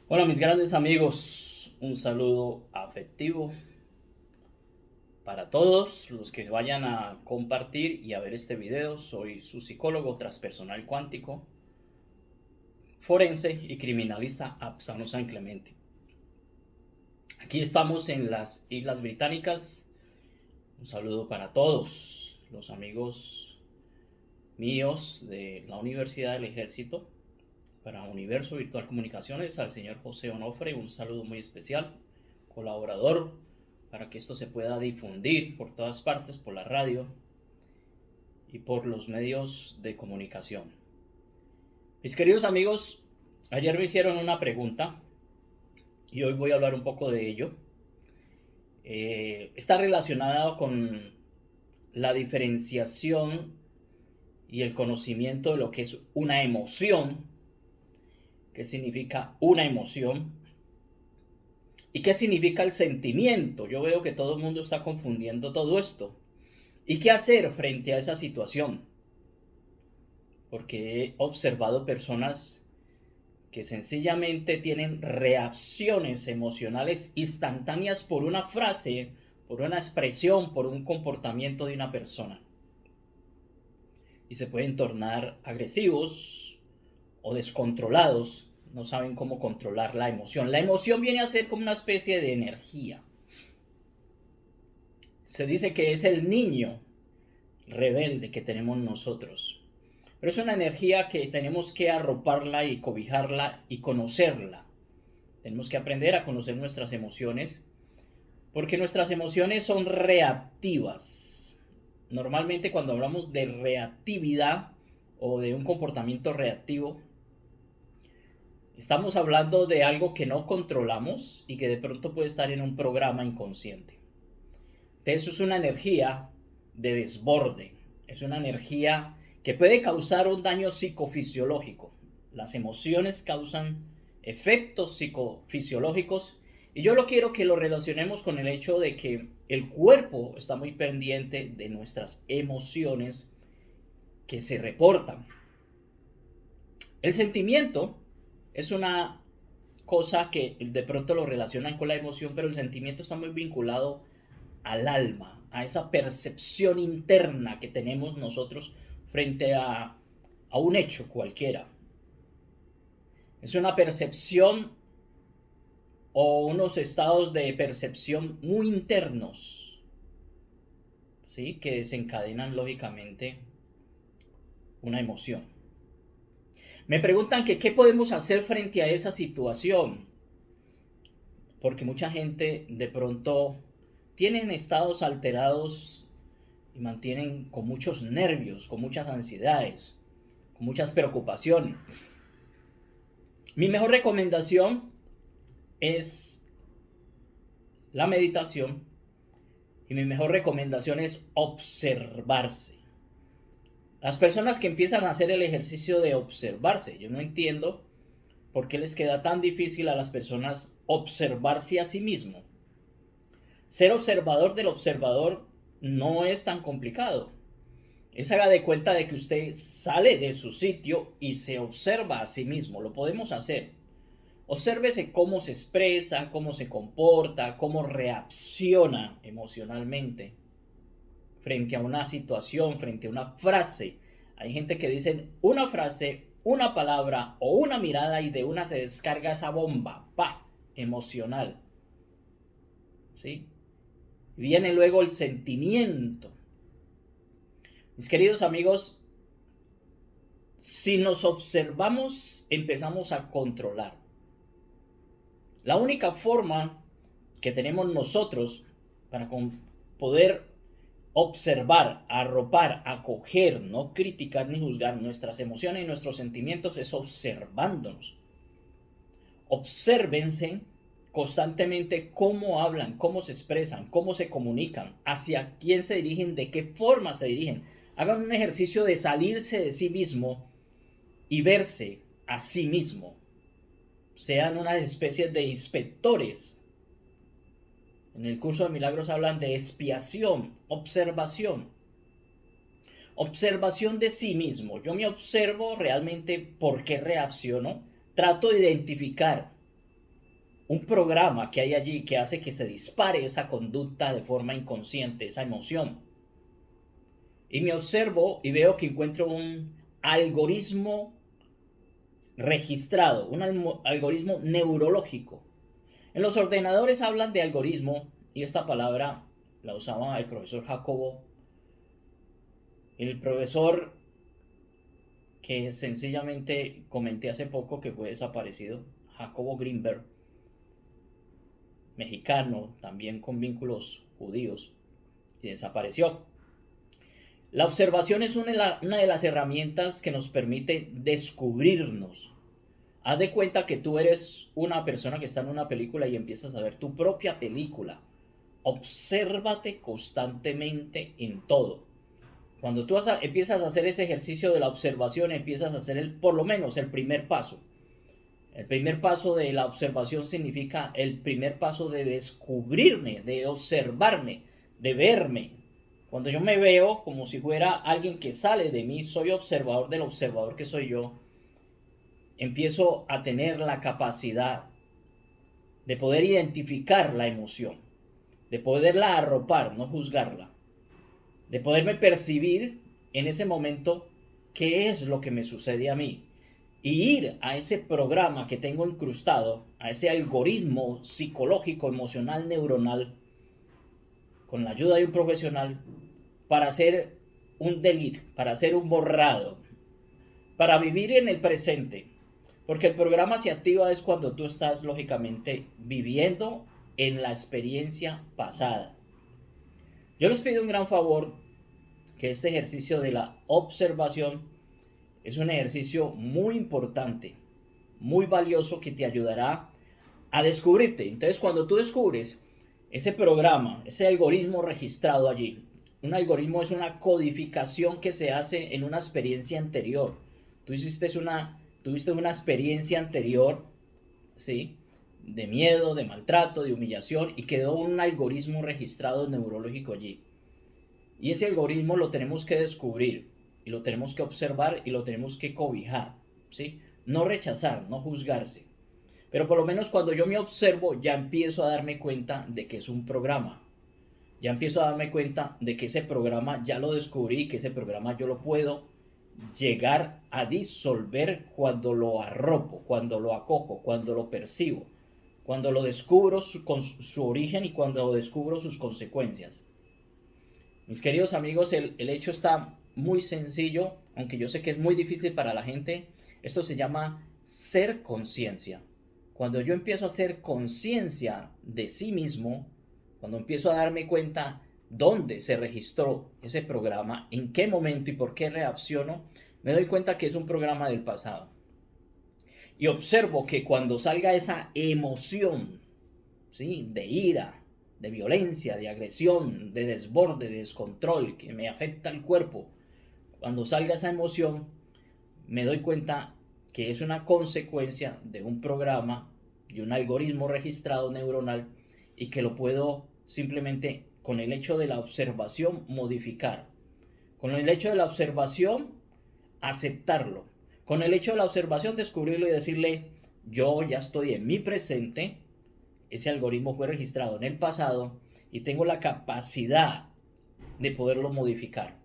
Hola mis grandes amigos, un saludo afectivo para todos los que vayan a compartir y a ver este video. Soy su psicólogo transpersonal cuántico, forense y criminalista Absano San Clemente. Aquí estamos en las Islas Británicas. Un saludo para todos los amigos míos de la Universidad del Ejército, para Universo Virtual Comunicaciones, al señor José Onofre, un saludo muy especial, colaborador, para que esto se pueda difundir por todas partes, por la radio y por los medios de comunicación. Mis queridos amigos, ayer me hicieron una pregunta y hoy voy a hablar un poco de ello. Está relacionado con la diferenciación y el conocimiento de lo que es una emoción, qué significa una emoción y qué significa el sentimiento. Yo veo que todo el mundo está confundiendo todo esto. ¿Y qué hacer frente a esa situación? Porque he observado personas que sencillamente tienen reacciones emocionales instantáneas por una frase, por una expresión, por un comportamiento de una persona. Y se pueden tornar agresivos o descontrolados. No saben cómo controlar la emoción. La emoción viene a ser como una especie de energía. Se dice que es el niño rebelde que tenemos nosotros. Pero es una energía que tenemos que arroparla y cobijarla y conocerla. Tenemos que aprender a conocer nuestras emociones, porque nuestras emociones son reactivas. Normalmente cuando hablamos de reactividad o de un comportamiento reactivo, estamos hablando de algo que no controlamos y que de pronto puede estar en un programa inconsciente. Eso es una energía de desborde, es una energía que puede causar un daño psicofisiológico. Las emociones causan efectos psicofisiológicos y yo lo quiero que lo relacionemos con el hecho de que el cuerpo está muy pendiente de nuestras emociones que se reportan. El sentimiento es una cosa que de pronto lo relacionan con la emoción, pero el sentimiento está muy vinculado al alma, a esa percepción interna que tenemos nosotros frente a un hecho cualquiera. Es una percepción o unos estados de percepción muy internos, ¿sí? Que desencadenan lógicamente una emoción. Me preguntan que qué podemos hacer frente a esa situación, porque mucha gente de pronto tienen estados alterados y mantienen con muchos nervios, con muchas ansiedades, con muchas preocupaciones. Mi mejor recomendación es la meditación y mi mejor recomendación es observarse. Las personas que empiezan a hacer el ejercicio de observarse, yo no entiendo por qué les queda tan difícil a las personas observarse a sí mismo. Ser observador del observador no es tan complicado. Es haga de cuenta de que usted sale de su sitio y se observa a sí mismo. Lo podemos hacer. Obsérvese cómo se expresa, cómo se comporta, cómo reacciona emocionalmente frente a una situación, frente a una frase. Hay gente que dice una frase, una palabra o una mirada y de una se descarga esa bomba, ¡pa! Emocional. ¿Sí? Viene luego el sentimiento. Mis queridos amigos, si nos observamos, empezamos a controlar. La única forma que tenemos nosotros para poder observar, arropar, acoger, no criticar ni juzgar nuestras emociones y nuestros sentimientos es observándonos. Obsérvense constantemente cómo hablan, cómo se expresan, cómo se comunican, hacia quién se dirigen, de qué forma se dirigen. Hagan un ejercicio de salirse de sí mismo y verse a sí mismo. Sean unas especies de inspectores. En el curso de milagros hablan de expiación, observación. Observación de sí mismo. Yo me observo realmente por qué reacciono. Trato de identificar. un programa que hay allí que hace que se dispare esa conducta de forma inconsciente, esa emoción. Y me observo y veo que encuentro un algoritmo registrado, un algoritmo neurológico. En los ordenadores hablan de algoritmo y esta palabra la usaba el profesor Jacobo, el profesor que sencillamente comenté hace poco que fue desaparecido, Jacobo Greenberg, mexicano, también con vínculos judíos, y desapareció. La observación es una de las herramientas que nos permite descubrirnos. Haz de cuenta que tú eres una persona que está en una película y empiezas a ver tu propia película. Obsérvate constantemente en todo. Cuando tú empiezas a hacer ese ejercicio de la observación, empiezas a hacer por lo menos el primer paso. El primer paso de la observación significa el primer paso de descubrirme, de observarme, de verme. Cuando yo me veo como si fuera alguien que sale de mí, soy observador del observador que soy yo, empiezo a tener la capacidad de poder identificar la emoción, de poderla arropar, no juzgarla, de poderme percibir en ese momento qué es lo que me sucede a mí y ir a ese programa que tengo incrustado, a ese algoritmo psicológico, emocional, neuronal, con la ayuda de un profesional, para hacer un delete, para hacer un borrado, para vivir en el presente. Porque el programa se activa es cuando tú estás lógicamente viviendo en la experiencia pasada. Yo les pido un gran favor, que este ejercicio de la observación es un ejercicio muy importante, muy valioso que te ayudará a descubrirte. Entonces, cuando tú descubres ese programa, ese algoritmo registrado allí, un algoritmo es una codificación que se hace en una experiencia anterior. Tú tuviste una experiencia anterior, ¿sí? De miedo, de maltrato, de humillación, y quedó un algoritmo registrado neurológico allí. Y ese algoritmo lo tenemos que descubrir, y lo tenemos que observar, y lo tenemos que cobijar, ¿sí? No rechazar, no juzgarse. Pero por lo menos cuando yo me observo, ya empiezo a darme cuenta de que es un programa. Ya empiezo a darme cuenta de que ese programa ya lo descubrí, que ese programa yo lo puedo llegar a disolver cuando lo arropo, cuando lo acojo, cuando lo percibo, cuando lo descubro con su origen y cuando descubro sus consecuencias. Mis queridos amigos, el hecho está muy sencillo, aunque yo sé que es muy difícil para la gente. Esto se llama ser conciencia. Cuando yo empiezo a hacer conciencia de sí mismo, cuando empiezo a darme cuenta dónde se registró ese programa, en qué momento y por qué reacciono, me doy cuenta que es un programa del pasado. Y observo que cuando salga esa emoción, ¿sí?, de ira, de violencia, de agresión, de desborde, de descontrol, que me afecta el cuerpo, cuando salga esa emoción, me doy cuenta que es una consecuencia de un programa y un algoritmo registrado neuronal y que lo puedo simplemente con el hecho de la observación modificar. Con el hecho de la observación aceptarlo. Con el hecho de la observación descubrirlo y decirle, yo ya estoy en mi presente, ese algoritmo fue registrado en el pasado y tengo la capacidad de poderlo modificar.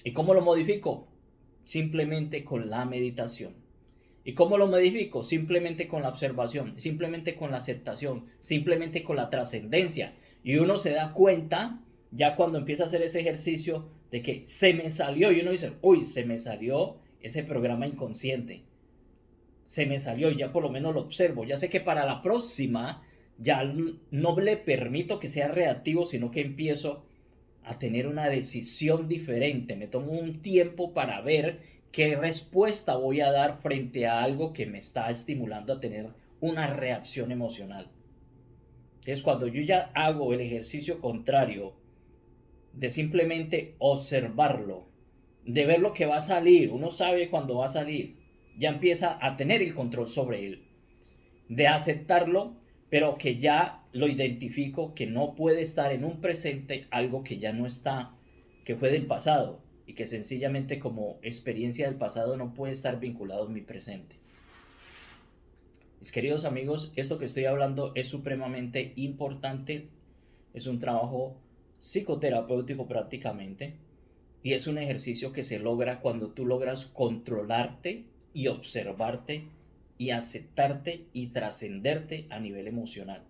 ¿Y cómo lo modifico? Simplemente con la meditación. ¿Y cómo lo modifico? Simplemente con la observación, simplemente con la aceptación, simplemente con la trascendencia. Y uno se da cuenta, ya cuando empieza a hacer ese ejercicio, de que se me salió, y uno dice, uy, se me salió ese programa inconsciente. Se me salió y ya por lo menos lo observo. Ya sé que para la próxima ya no le permito que sea reactivo, sino que empiezo a tener una decisión diferente. Me tomo un tiempo para ver qué respuesta voy a dar frente a algo que me está estimulando a tener una reacción emocional. Entonces, cuando yo ya hago el ejercicio contrario de simplemente observarlo, de ver lo que va a salir, uno sabe cuándo va a salir, ya empieza a tener el control sobre él, de aceptarlo, pero que ya lo identifico que no puede estar en un presente algo que ya no está, que fue del pasado y que sencillamente como experiencia del pasado no puede estar vinculado en mi presente. Mis queridos amigos, esto que estoy hablando es supremamente importante. Es un trabajo psicoterapéutico prácticamente. Y es un ejercicio que se logra cuando tú logras controlarte y observarte y aceptarte y trascenderte a nivel emocional.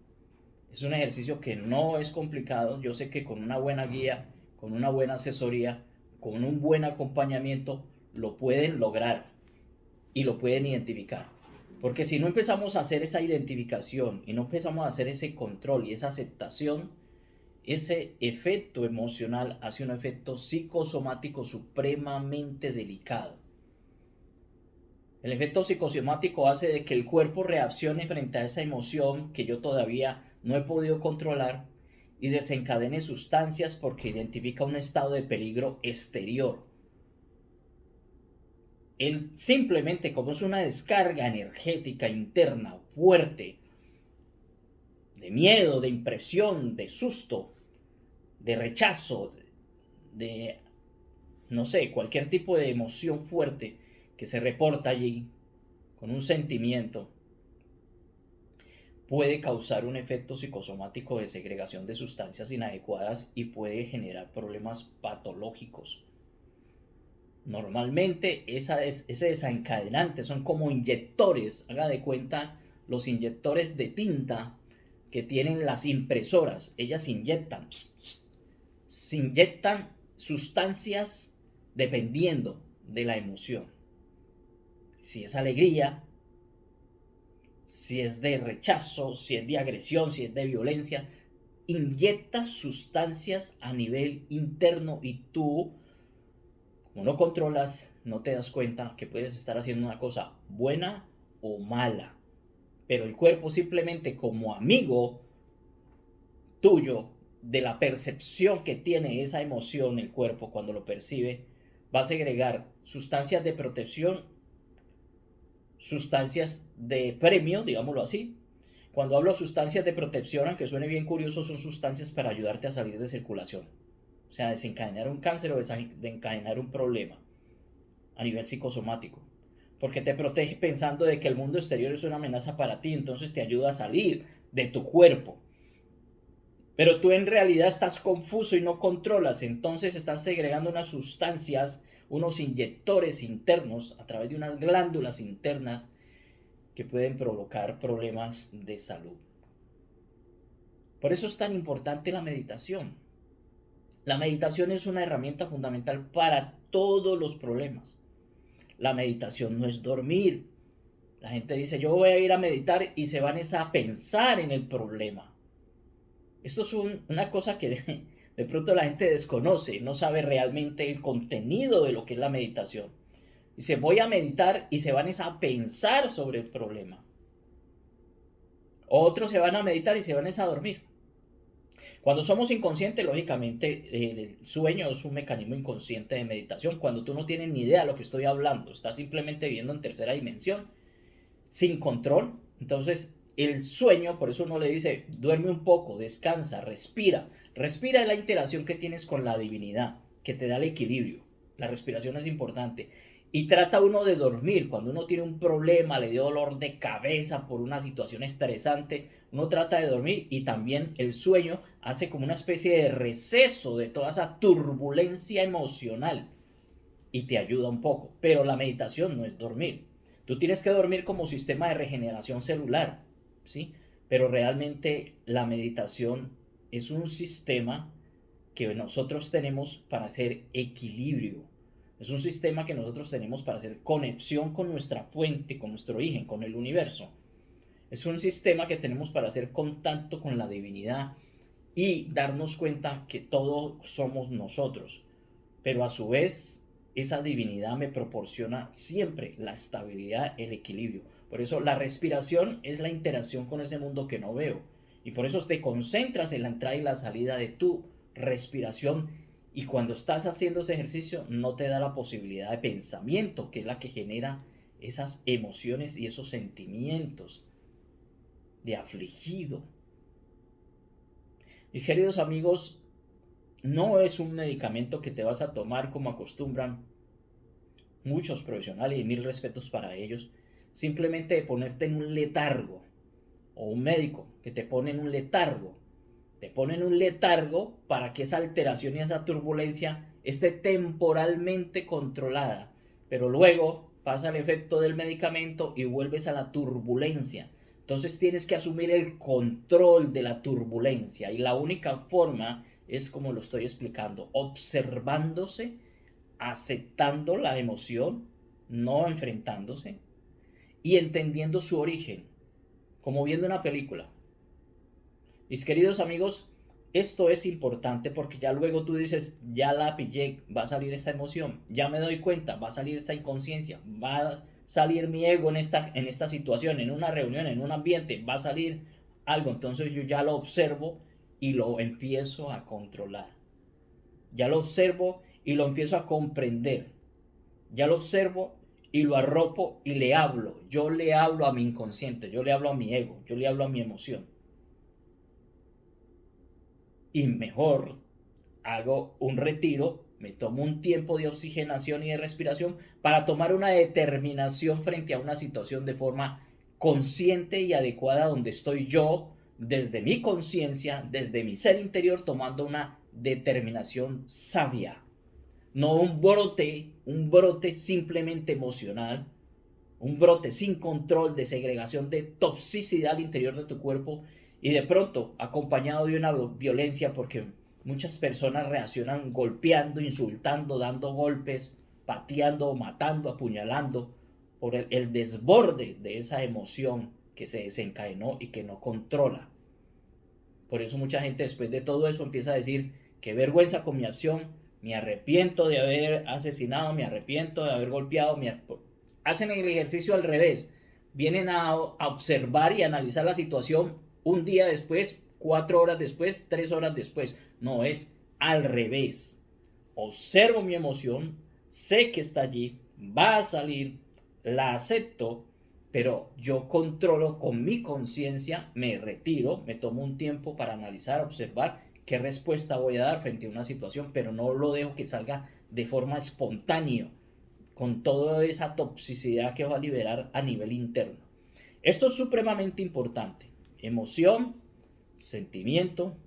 Es un ejercicio que no es complicado. Yo sé que con una buena guía, con una buena asesoría, con un buen acompañamiento, lo pueden lograr y lo pueden identificar. Porque si no empezamos a hacer esa identificación y no empezamos a hacer ese control y esa aceptación, ese efecto emocional hace un efecto psicosomático supremamente delicado. El efecto psicosomático hace de que el cuerpo reaccione frente a esa emoción que yo todavía no he podido controlar y desencadene sustancias porque identifica un estado de peligro exterior. Él simplemente, como es una descarga energética interna fuerte, de miedo, de impresión, de susto, de rechazo, de no sé, cualquier tipo de emoción fuerte que se reporta allí con un sentimiento, puede causar un efecto psicosomático de segregación de sustancias inadecuadas y puede generar problemas patológicos. Normalmente ese desencadenante son como inyectores, haga de cuenta los inyectores de tinta que tienen las impresoras. Ellas se inyectan sustancias dependiendo de la emoción. Si es alegría, si es de rechazo, si es de agresión, si es de violencia, inyectas sustancias a nivel interno y tú, como no controlas, no te das cuenta que puedes estar haciendo una cosa buena o mala. Pero el cuerpo simplemente como amigo tuyo, de la percepción que tiene esa emoción el cuerpo cuando lo percibe, va a segregar sustancias de protección, sustancias de premio, digámoslo así. Cuando hablo de sustancias de protección, aunque suene bien curioso, son sustancias para ayudarte a salir de circulación. O sea, desencadenar un cáncer o desencadenar un problema a nivel psicosomático. Porque te protege pensando de que el mundo exterior es una amenaza para ti, entonces te ayuda a salir de tu cuerpo. Pero tú en realidad estás confuso y no controlas, entonces estás segregando unas sustancias, unos inyectores internos a través de unas glándulas internas que pueden provocar problemas de salud. Por eso es tan importante la meditación. La meditación es una herramienta fundamental para todos los problemas. La meditación no es dormir. La gente dice, yo voy a ir a meditar y se van a pensar en el problema. Esto es una cosa que de pronto la gente desconoce, no sabe realmente el contenido de lo que es la meditación. Dice, voy a meditar y se van a pensar sobre el problema. Otros se van a meditar y se van a dormir. Cuando somos inconscientes, lógicamente, el sueño es un mecanismo inconsciente de meditación. Cuando tú no tienes ni idea de lo que estoy hablando, estás simplemente viviendo en tercera dimensión, sin control. Entonces, el sueño, por eso uno le dice, duerme un poco, descansa, respira. Respira es la interacción que tienes con la divinidad, que te da el equilibrio. La respiración es importante. Y trata uno de dormir. Cuando uno tiene un problema, le dio dolor de cabeza por una situación estresante, uno trata de dormir y también el sueño hace como una especie de receso de toda esa turbulencia emocional y te ayuda un poco. Pero la meditación no es dormir. Tú tienes que dormir como sistema de regeneración celular, ¿sí? Pero realmente la meditación es un sistema que nosotros tenemos para hacer equilibrio. Es un sistema que nosotros tenemos para hacer conexión con nuestra fuente, con nuestro origen, con el universo. Es un sistema que tenemos para hacer contacto con la divinidad y darnos cuenta que todos somos nosotros. Pero a su vez, esa divinidad me proporciona siempre la estabilidad, el equilibrio. Por eso la respiración es la interacción con ese mundo que no veo. Y por eso te concentras en la entrada y la salida de tu respiración. Y cuando estás haciendo ese ejercicio no te da la posibilidad de pensamiento, que es la que genera esas emociones y esos sentimientos de afligido. Mis queridos amigos, no es un medicamento que te vas a tomar como acostumbran muchos profesionales y mil respetos para ellos. simplemente de ponerte en un letargo, o un médico que te pone en un letargo. Te pone en un letargo para que esa alteración y esa turbulencia esté temporalmente controlada, pero luego pasa el efecto del medicamento y vuelves a la turbulencia. Entonces tienes que asumir el control de la turbulencia y la única forma es como lo estoy explicando, observándose, aceptando la emoción, no enfrentándose y entendiendo su origen, como viendo una película. Mis queridos amigos, esto es importante porque ya luego tú dices, ya la pillé, va a salir esta emoción, ya me doy cuenta, va a salir esta inconsciencia, va a salir mi ego en esta situación, en una reunión, en un ambiente, va a salir algo. Entonces yo ya lo observo y lo empiezo a controlar. Ya lo observo y lo empiezo a comprender. Ya lo observo y lo arropo y le hablo. Yo le hablo a mi inconsciente, yo le hablo a mi ego, yo le hablo a mi emoción. Y mejor hago un retiro, me tomo un tiempo de oxigenación y de respiración para tomar una determinación frente a una situación de forma consciente y adecuada donde estoy yo desde mi conciencia, desde mi ser interior tomando una determinación sabia, no un brote simplemente emocional, un brote sin control de segregación de toxicidad al interior de tu cuerpo y de pronto acompañado de una violencia porque muchas personas reaccionan golpeando, insultando, dando golpes, pateando, matando, apuñalando por el desborde de esa emoción que se desencadenó y que no controla. Por eso mucha gente después de todo eso empieza a decir, qué vergüenza con mi acción, me arrepiento de haber asesinado, me arrepiento de haber golpeado, hacen el ejercicio al revés, vienen a observar y analizar la situación un día después, 4 horas después, 3 horas después. No, es al revés. Observo mi emoción, sé que está allí, va a salir, la acepto, pero yo controlo con mi conciencia, me retiro, me tomo un tiempo para analizar, observar qué respuesta voy a dar frente a una situación, pero no lo dejo que salga de forma espontánea, con toda esa toxicidad que va a liberar a nivel interno. Esto es supremamente importante. Emoción, sentimiento,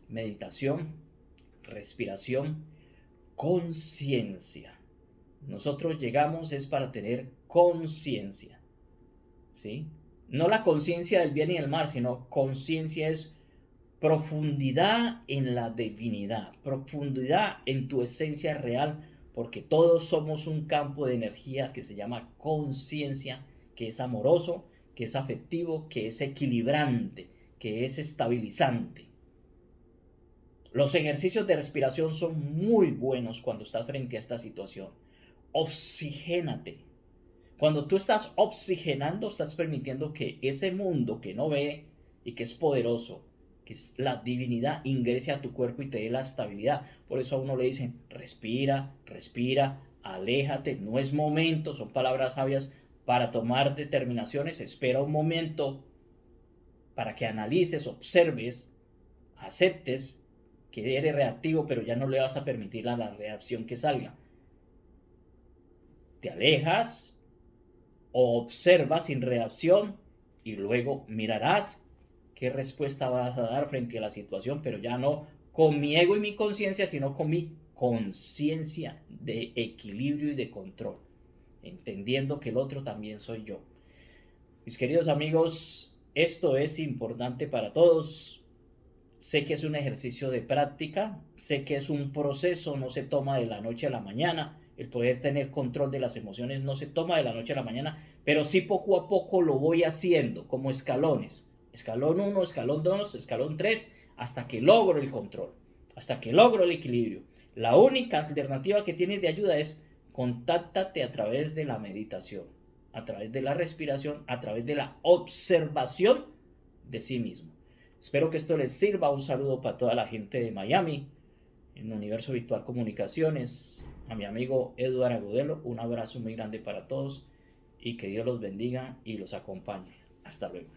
meditación, respiración, conciencia. Nosotros llegamos es para tener conciencia, ¿sí? No la conciencia del bien y del mal, sino conciencia es profundidad en la divinidad, profundidad en tu esencia real, porque todos somos un campo de energía que se llama conciencia, que es amoroso, que es afectivo, que es equilibrante, que es estabilizante. Los ejercicios de respiración son muy buenos cuando estás frente a esta situación. Oxigénate. Cuando tú estás oxigenando, estás permitiendo que ese mundo que no ve y que es poderoso, que es la divinidad, ingrese a tu cuerpo y te dé la estabilidad. Por eso a uno le dicen, respira, respira, aléjate, no es momento, son palabras sabias para tomar determinaciones. Espera un momento para que analices, observes, aceptes que eres reactivo, pero ya no le vas a permitir a la reacción que salga. Te alejas o observas sin reacción y luego mirarás qué respuesta vas a dar frente a la situación, pero ya no con mi ego y mi conciencia, sino con mi conciencia de equilibrio y de control, entendiendo que el otro también soy yo. Mis queridos amigos, esto es importante para todos. Sé que es un ejercicio de práctica, sé que es un proceso, no se toma de la noche a la mañana. El poder tener control de las emociones no se toma de la noche a la mañana, pero sí poco a poco lo voy haciendo como escalones. Escalón 1, escalón 2, escalón 3, hasta que logro el control, hasta que logro el equilibrio. La única alternativa que tienes de ayuda es contáctate a través de la meditación, a través de la respiración, a través de la observación de sí mismo. Espero que esto les sirva. Un saludo para toda la gente de Miami, en Universo Virtual Comunicaciones, a mi amigo Eduardo Agudelo. Un abrazo muy grande para todos y que Dios los bendiga y los acompañe. Hasta luego.